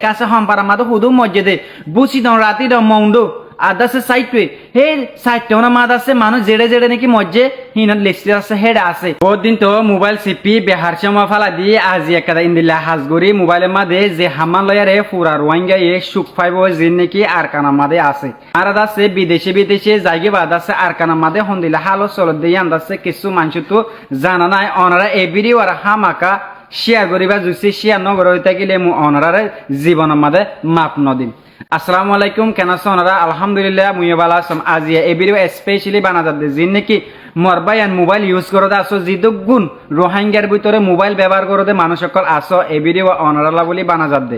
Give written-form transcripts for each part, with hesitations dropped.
কাছে হম্পার আমাদের হুদু মসজিদে বুসি দন রাতি দন মৌন্ডু আদাসে সাইটে হে সাইটে ওনা মাদ আছে মানুষ জেড়ে জেড়ে নাকি মজ্জে হিনত লিস্টি আছে হেড আছে বহুত দিন তো মোবাইল সিপি বেহার সময় ফালা দিয়ে আজি একটা ইন্দিল্লা হাজগরি মোবাইলের মাঝে যে হামান লয়ারে ফুরা রোহিঙ্গা এ সুখ পাইব যে নাকি আর কানার মাঝে আছে আর আছে বিদেশে জায়গা বাদ আছে আর কানার মাঝে হন্দিল্লা হালো চলত দিয়ে আন্দাছে কিছু মানুষ তো জানা নাই অনারা এ ভিডিও আর হামাকা শেয়ার করিবা যদি শেয়ার নগর হইতে গেলে মু অনারারে জীবনের মাঝে মাপ নদিন। আসসালামু আলাইকুম কেন আছো ওনারা? আলহামদুলিল্লাহ মুই ভালো আছম। আজি এই ভিডিও স্পেশালি বানা যাবে যে নাকি মরবাইন মোবাইল ইউজ করতে আসো যিদু গুণ রোহিঙ্গার ভিতরে মোবাইল ব্যবহার করতে মানুষ সকল আসো এই ভিডিও অনারালা বলি বানা যাবে।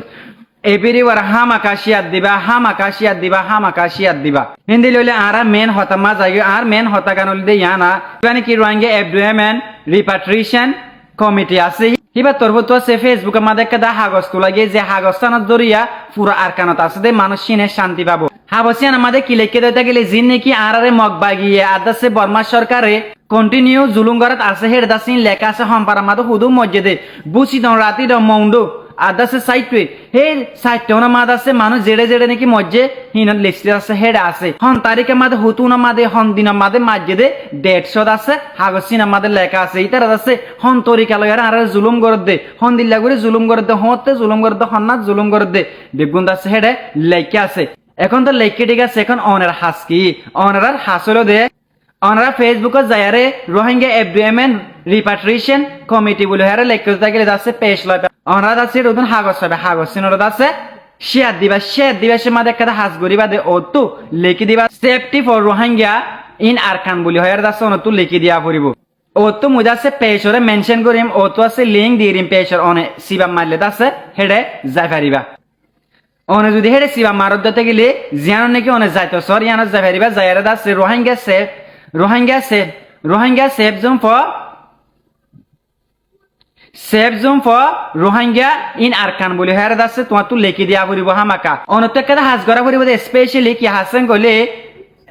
এই ভিডিও আর হামাকা শিয়ার দিবা হিন্দি লইলে আরা মেন হতা মা যাই আর মেন হতা গান লইলে ইয়ানা মানে কি রোহিঙ্গা এফডিএমএন রিপাট্রিয়েশন কমিটি আছে হিবা তোর তো আছে ফেসবুকের মাঝে একটা হাগজ তো লাগে যে হাগজটানোর জরিয়া পুরো আরকানত আছে দে মানুষ সিনে শান্তি পাবো হাবসিয়ান আমাদের কি লেখে দিতে গেলে জিন নাকি আরারে মগ বাগিয়ে আদাসে বর্মা সরকারে কন্টিনিউ জুলুম গরাত আছে হেড দাসিন লেখা আছে হম্পার আমাদের হুদু মসজিদে বুসি দন রাতি দন মৌন্ডু আদাসে সাইটে হে সাইটে ওনা মাদ আছে মানুষ জেড়ে জেড়ে নাকি মজ্জে হিনত লিস্টি আছে হেড আছে হন তারিখের মাঝে হুতুনা মাদে হন দিনের মাঝে মসজিদে ডেটশত আছে হাগসিনা মাদে লেখা আছে ইতার আছে হন তরিকা লয়ার আর জুলুম গরত দে হন দিল্লা করে জুলুম গরত দে হতে জুলুম গরত দে হন্নাত জুলুম গরত দে বেগুন আছে হেডে লেখা আছে এখন তো লেখকে ঠিক আছে এখন অনার হাস কি অনার হাস হলো দে অনারা ফেসবুকে যায়ারে রোহিঙ্গা এফডিএমএন রিপাট্রিয়েশন কমিটি বলে হারে লেখতে গেলে যাচ্ছে পেশ লয় অনারা যাচ্ছে রোদন হাগজ হবে হাগজ সিনর আছে শেয়ার দিবা সে মাঝে একটা হাস গরিবা দে ও তো লিখি দিবা safety for Rohingya in Arkan বলি হয় যাচ্ছে অন তো লিখি দিয়া পড়িব ও তো মুজা আছে পেশরে মেনশন করিম ও তো আছে লিংক দিয়ে দিম পেশর অনে সিবা মারলে আছে হেডে যাই পারিবা অনে যদি হেডে সিবা মারত দিতে গেলে জিয়ানো নাকি অনে যাইতো সর ইয়ানো যাই পারিবা যাইরে আছে Rohingya safe zone for Rohingya in Arkan বলি হেরে আছে তোমার তো লেখি দিয়া পড়িব হামাকা অনত্যকে হাজ করা পড়িব স্পেশালি কি হাসেন কইলে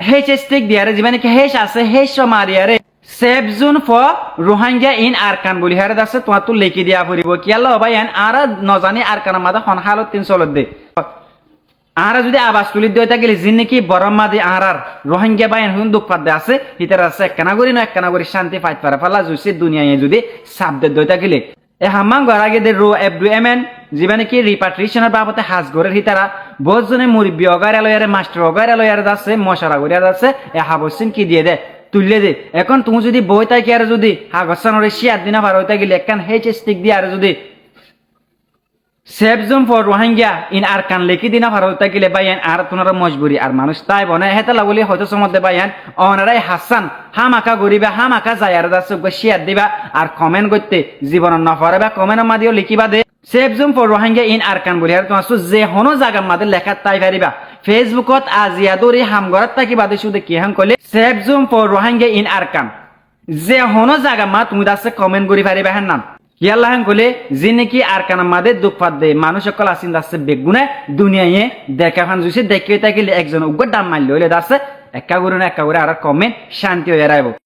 হেচ স্টিক দিয়ারে জীবনে কি হেচ আছে হেচ মারিয়ারে safe zone for Rohingya in Arkan বলি হেরে আছে তোমার তো লেখি দিয়া পড়িব কিয়ালো ভাই আর নজানি আরকানের মাঝে হন হালত 300 দে আর যদি আবাস তুলি দিয়ে গেলে যিনি নাকি বরম মাদি আর রোহিঙ্গা বাইন হুন দুঃখ পাদ্দে আছে হিতার আছে একখানা করি শান্তি ফাইট পারে ফালা জুসি দুনিয়ায় যদি সাবদের দইতা গেলে এ হাম্মাং গড় আগে দে রো এফডিএমএন যিবা নাকি রিপাট্রিয়েশনের বাবদে হাজ গড়ের হিতারা বহুত জনে মুরব্বী অগাইরালয়ারে মাস্টার অগাইরালয়ারে আছে মশারা গড়িয়া আছে এ হাবসিন কি দিয়ে দে তুললে দে এখন তুমি যদি বই তাকি আর যদি হাগসানরে শিয়ার দিনা পার হইতা গেলে একখান হেচ স্টিক দিয়ে আর যদি safe zone for Rohingya in Arakan লেখি দিনা ভারত গেলে বাইয়ান আর তোনারা মজবুরি আর মানুষ তাই বনে হেতালা বলি হয়তো সমধ্যে বাইয়ান অনারাই হাসান হামাকা গরিবা হামাকা যায় আর দাস শেয়ার দিবা আর কমেন্ট করতে জীবন নফরে বা কমেন্ট মাদিও লিখিবা দে safe zone for Rohingya in Arkan বলি আর তোমার যে হনো জায়গা মাদে লেখা তাই পারিবা ফেসবুকত আজিয়া দরি হামগরাত তাকি বাদে শুধু কি হাম কইলে safe zone for Rohingya in Arakan যে হনো জায়গা মা তুমি দাসে কমেন্ট করি পারিবা হেন নাম ইয়াল্লাহান কলে যে নাকি আর কানা মাদে দুঃখ পাত দে মানুষ সকল আসিন দাসে বেগুনে দুনিয়ায় দেখা ফান জুসে দেখিয়ে থাকিলে একজন উগ্র দাম মারলে হইলে দাসে একা করে আর কমেন্ট শান্তি হয়ে রাখবো।